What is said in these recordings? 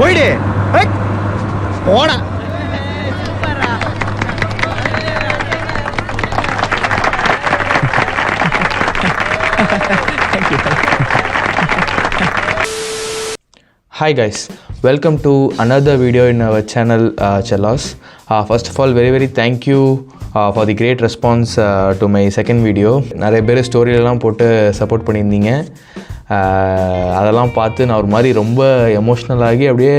போயிடு போடா. Hi guys, welcome to another video in our channel Chellas. First of all, very thank you for the great response to my second video. நிறைய பேர் ஸ்டோரியெல்லாம் போட்டு support பண்ணியிருந்தீங்க. அதெல்லாம் பார்த்து நான் ஒரு மாதிரி ரொம்ப எமோஷ்னல் ஆகி அப்படியே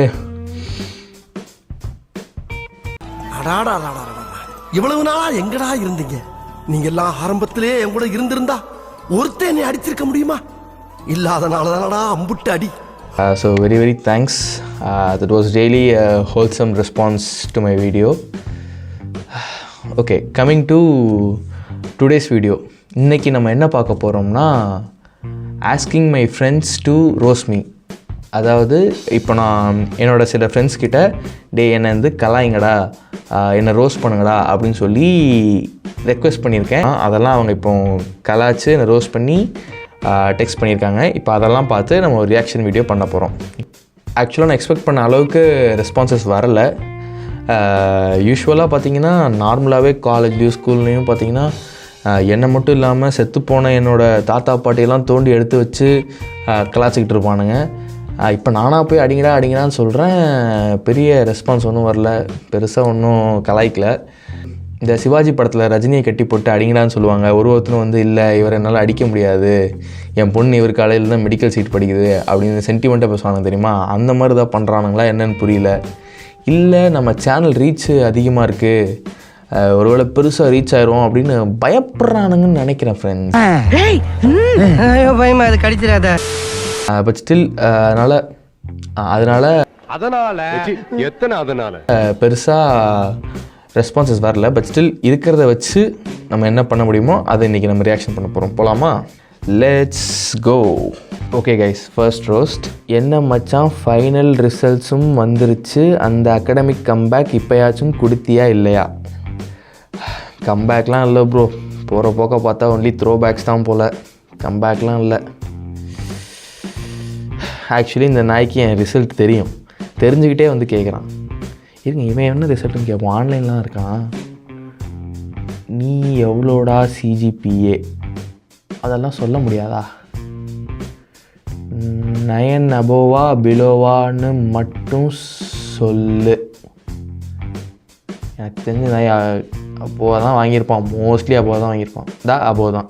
இவ்வளவு நாளா எங்கடா இருந்தீங்க? நீங்க எல்லாம் ஆரம்பத்திலே என் கூட இருந்திருந்தா ஒருத்தன் என்னை அடிச்சிருக்க முடியுமா? இல்லாதனால தானடா அம்புட்டு அடி. So very thanks. That was really a wholesome response to my video. Okay, coming to today's video. இன்னைக்கு நம்ம என்ன பார்க்க போகிறோம்னா asking my friends to roast me. அதாவது இப்போ நான் என்னோடய சில ஃப்ரெண்ட்ஸ் கிட்ட என்னை வந்து கலாய்ங்கடா, என்னை ரோஸ்ட் பண்ணுங்கடா அப்படின்னு சொல்லி ரெக்வெஸ்ட் பண்ணியிருக்கேன். அதெல்லாம் அவங்க இப்போ கலாய்ச்சி என்னை ரோஸ்ட் பண்ணி டெக்ஸ்ட் பண்ணியிருக்காங்க. இப்போ அதெல்லாம் பார்த்து நம்ம ஒரு ரியாக்ஷன் வீடியோ பண்ண போகிறோம். ஆக்சுவலாக நான் எக்ஸ்பெக்ட் பண்ண அளவுக்கு ரெஸ்பான்சஸ் வரலை. யூஸ்வலாக பார்த்திங்கன்னா நார்மலாகவே காலேஜ்லேயும் ஸ்கூல்லேயும் பார்த்திங்கன்னா என்னை மட்டும் இல்லாமல் செத்துப்போன என்னோடய தாத்தா பாட்டியெல்லாம் தோண்டி எடுத்து வச்சு கலாச்சிக்கிட்டு இருப்பானுங்க. இப்போ நானாக போய் அடிங்கடான்னு சொல்கிறேன். பெரிய ரெஸ்பான்ஸ் ஒன்றும் வரல, பெருசாக ஒன்றும் கலாய்க்கலை. இந்த சிவாஜி படத்தில் ரஜினியை கட்டி போட்டு அடிங்கடான்னு சொல்லுவாங்க. ஒருத்தரும் வந்து இல்லை இவர் என்னால் அடிக்க முடியாது, என் பொண்ணு இவர் காலையில் தான் மெடிக்கல் சீட் படிக்குது அப்படின்னு சென்டிமெண்ட்டாக பேசுவாங்க தெரியுமா? அந்த மாதிரி தான் பண்ணுறானுங்களா என்னன்னு புரியல. இல்லை நம்ம சேனல் ரீச் அதிகமாக இருக்குது, ஒருவேளை பெருசாக ரீச் ஆயிரும் அப்படின்னு பயப்படுறானுங்கன்னு நினைக்கிறேன் ஃப்ரெண்ட்ஸ். பயமா அது கடிச்சிடாத. பட் ஸ்டில் அதனால் பெருசாக ரெஸ்பான்சஸ் வரல. பட் ஸ்டில் இருக்கிறத வச்சு நம்ம என்ன பண்ண முடியுமோ அதை இன்றைக்கி நம்ம ரியாக்ஷன் பண்ண போகிறோம். போகலாமா? Let's go. Okay guys, first roast. என்ன மச்சான், ஃபைனல் ரிசல்ட்ஸும் வந்துருச்சு, அந்த அகடமிக் கம்பேக் இப்போயாச்சும் கொடுத்தியா இல்லையா? கம்பேக்லாம் இல்லை ப்ரோ, போகிற போக்க பார்த்தா ஒன்லி த்ரோ பேக்ஸ் தான் போல், கம்பேக்லாம் இல்லை. ஆக்சுவலி இந்த நாய்க்கு என் ரிசல்ட் தெரியும், தெரிஞ்சுக்கிட்டே வந்து கேட்குறான். இருங்க, இவன் என்ன ரிசல்ட்டுன்னு கேட்போம். ஆன்லைன்லாம் இருக்கான். நீ எவ்வளோடா சிஜிபிஏ? அதெல்லாம் சொல்ல முடியாதா? 9 அபோவா பிலோவான்னு மட்டும் சொல்லு. எனக்கு தெரிஞ்சு நான் அப்போது தான் வாங்கியிருப்பான், மோஸ்ட்லி அப்போது தான் வாங்கியிருப்பான். அப்போது தான்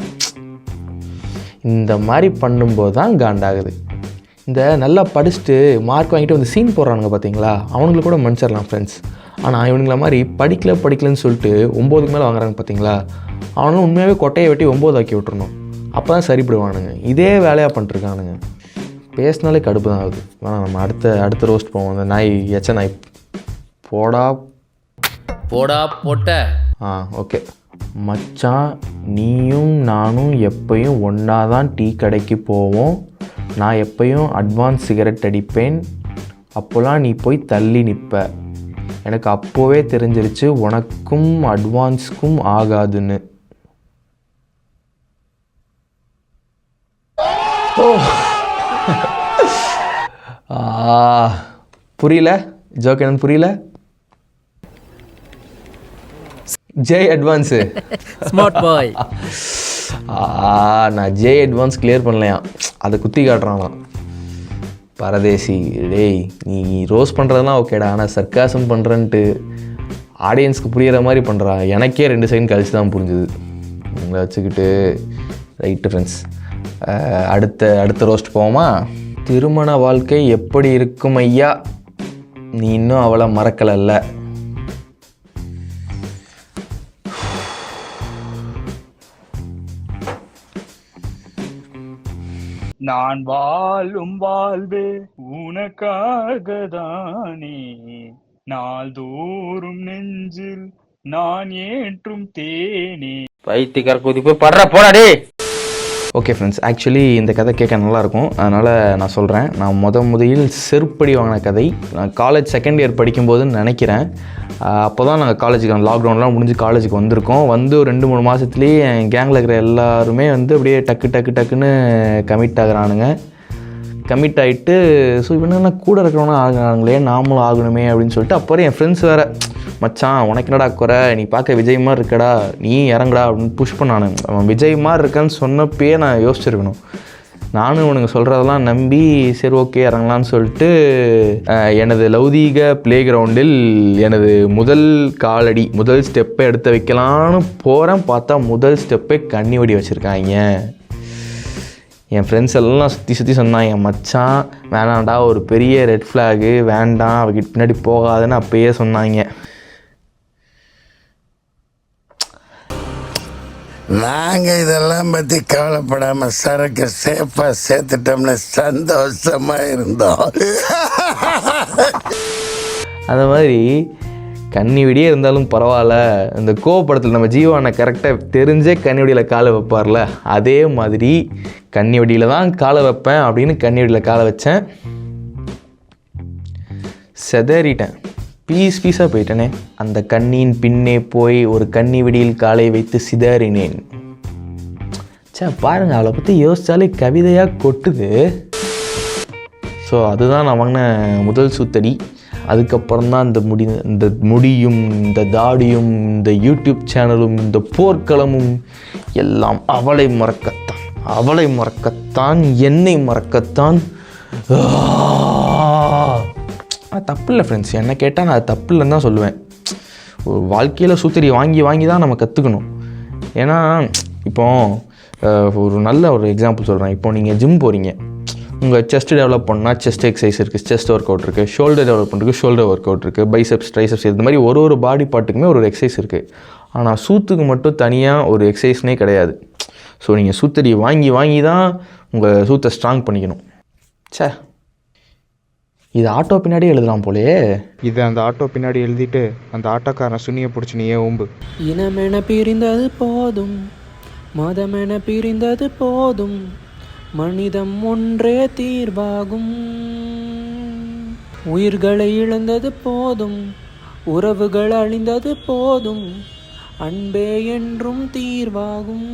இந்த மாதிரி பண்ணும்போது தான் காண்டாகுது. இந்த நல்லா படிச்சுட்டு மார்க் வாங்கிட்டு வந்து சீன் போடுறானுங்க பார்த்தீங்களா, அவனுங்களுக்கு கூட மன்னிச்சிடலாம் ஃப்ரெண்ட்ஸ். ஆனால் இவனுங்கள மாதிரி படிக்கலன்னு சொல்லிட்டு 9க்கு மேலே வாங்குறாங்க பார்த்தீங்களா, அவனும் உண்மையாகவே கொட்டையை வெட்டி 9 ஆக்கி விட்டுறணும். அப்போ தான் சரிப்படுவானுங்க. இதே வேலையாக பண்ணிட்டுருக்கானுங்க. பேசினாலே கடுப்பு தான் ஆகுது. வேணாம், நம்ம அடுத்த ரோஸ்ட் போவோம். அந்த நாய் எச்ச நாய் போடா போட்ட. ஓகே மச்சான், நீயும் நானும் எப்பயும் ஒன்றா தான் டீ கடைக்கு போவோம். நான் எப்பயும் அட்வான்ஸ் சிகரெட் அடிப்பேன், அப்போலாம் நீ போய் தள்ளி நிற்ப. எனக்கு அப்போவே தெரிஞ்சிருச்சு உனக்கும் அட்வான்ஸுக்கும் ஆகாதுன்னு. புரியல ஜோக் என்னன்னு புரியல. Jai advance smart boy. நான் ஜே அட்வான்ஸ் கிளியர் பண்ணலையா, அதை குத்தி காட்டுறானா பரதேசி. டேய், நீ ரோஸ் பண்ணுறதுலாம் ஓகேடா, ஆனால் சர்க்காசம் பண்ணுறன்ட்டு ஆடியன்ஸ்க்கு புரிகிற மாதிரி பண்ணுறா. எனக்கே 2 செகண்ட் கழிச்சு தான் புரிஞ்சுது. உங்களை வச்சுக்கிட்டு ரைட்டு ஃப்ரெண்ட்ஸ். அடுத்த ரோஸ்ட் போவோமா? திருமண வாழ்க்கை எப்படி இருக்கும் ஐயா, நீ இன்னும் அவளை மறக்கலல்ல. நான் வாழும் வாழ்வே உனக்காகதானே, நாள்தோறும் நெஞ்சில் நான் ஏற்றும் தேனே. பைத்தியக்கார கூதி போய் படுற போடாடே. ஓகே ஃப்ரெண்ட்ஸ், ஆக்சுவலி இந்த கதை கேட்க நல்லாயிருக்கும், அதனால் நான் சொல்கிறேன். நான் முதலில் செருப்படி வாங்கின கதை நான் காலேஜ் செகண்ட் இயர் படிக்கும்போதுன்னு நினைக்கிறேன். அப்போ தான் நாங்கள் காலேஜுக்கு லாக்டவுன்லாம் முடிஞ்சு காலேஜுக்கு வந்திருக்கோம். வந்து ஒரு 2-3 மாதத்துலேயே என் கேங்கில் இருக்கிற எல்லாருமே வந்து அப்படியே டக்குன்னு கமிட் ஆகுறானுங்க. கமிட் ஆகிட்டு ஸோ இவனா கூட இருக்கிறவனா ஆகுறாங்களே நாமளும் ஆகணுமே அப்படின்னு சொல்லிட்டு அப்புறம் என் ஃப்ரெண்ட்ஸ் வேறு மச்சான் உனக்கு என்னடா குறை நீ பார்க்க விஜய் மாதிரி இருக்கடா நீ இறங்குடா அப்படின்னு புஷ் பண்ணானு. அவன் விஜய் மாதிரி இருக்கான்னு சொன்னப்பயே நான் யோசிச்சிருக்கணும். நானும் இவனுங்க சொல்கிறதெல்லாம் நம்பி சரி ஓகே இறங்கலான்னு சொல்லிட்டு எனது லௌதீக ப்ளே கிரவுண்டில் எனது முதல் காலடி முதல் ஸ்டெப்பை எடுத்து வைக்கலான்னு போகிறேன். பார்த்தா முதல் ஸ்டெப்பை கண்ணி வெடி வச்சுருக்காங்க. என் ஃப்ரெண்ட்ஸ் எல்லாம் சுற்றி சொன்னாங்க மச்சான் வேணாண்டா ஒரு பெரிய ரெட் ஃப்ளாகு வேண்டாம் அவகிட்ட பின்னாடி போகாதுன்னு அப்பயே சொன்னாங்க. நாங்கள் இதெல்லாம் பற்றி கவலைப்படாமல் சரக்கு சேஃபாக சேர்த்துட்டோம்னு சந்தோஷமாக இருந்தோம். அந்த மாதிரி கன்னி வெடியே இருந்தாலும் பரவாயில்ல, இந்த கோவப்படத்தில் நம்ம ஜீவானை கரெக்டாக தெரிஞ்சே கன்னி வெடியில் காலை வைப்பார்ல, அதே மாதிரி கன்னி வெடியில் தான் காலை வைப்பேன் அப்படின்னு கன்னி வெடியில் காலை வச்சேன். செதறிட்டேன், பீஸாக போயிட்டேனே. அந்த கண்ணியின் பின்னே போய் ஒரு கன்னி வெடியில் காலை வைத்து சிதறினேன். சே பாருங்கள், அவளை பற்றி யோசித்தாலே கவிதையாக கொட்டுது. ஸோ அதுதான் நான் வாங்கின முதல் சூத்தடி. அதுக்கப்புறம் தான் இந்த முடியும் இந்த தாடியும் இந்த யூடியூப் சேனலும் இந்த போர்க்களமும் எல்லாம் அவளை மறக்கத்தான் என்னை மறக்கத்தான். தப்பு இல்லை ஃப்ரெண்ட்ஸ், என்ன கேட்டால் நான் அது தப்பு இல்லைன்னு தான் சொல்லுவேன். ஒரு வாழ்க்கையில் சூத்தடி வாங்கி தான் நம்ம கற்றுக்கணும். ஏன்னா இப்போ ஒரு நல்ல ஒரு எக்ஸாம்பிள் சொல்கிறேன். இப்போ நீங்கள் ஜிம் போகிறீங்க, உங்கள் செஸ்ட்டு டெவலப் பண்ணால் செஸ்ட் எக்ஸசைஸ் இருக்குது, செஸ்ட் ஒர்க் அவுட் இருக்குது, ஷோல்டர் டெவலப் பண்ணுறதுக்கு ஷோல்டர் ஒர்க் அவுட் இருக்குது, பைசெப்ஸ் ட்ரைசெப்ஸ் இது மாதிரி ஒரு பாடி பார்ட்டுக்குமே ஒரு எக்ஸசைஸ் இருக்குது. ஆனால் சூத்துக்கு மட்டும் தனியாக ஒரு எக்ஸசைஸ்னே கிடையாது. ஸோ நீங்கள் சூத்தடி வாங்கி தான் உங்கள் சூத்தை ஸ்ட்ராங் பண்ணிக்கணும். சே இது ஆட்டோ பின்னாடி எழுதலாம் போலே. இது அந்த ஆட்டோ பின்னாடி எழுதிட்டு அந்த ஆட்டோக்காரன் சுனியை பிடிச்சி நீயே ஓம்பு. இனமென பிரிந்தது போதும், மதமென பிரிந்தது போதும், மனிதம் ஒன்றே தீர்வாகும். உயிர்களை இழந்தது போதும், உறவுகள் அழிந்தது போதும், அன்பே என்றும் தீர்வாகும்.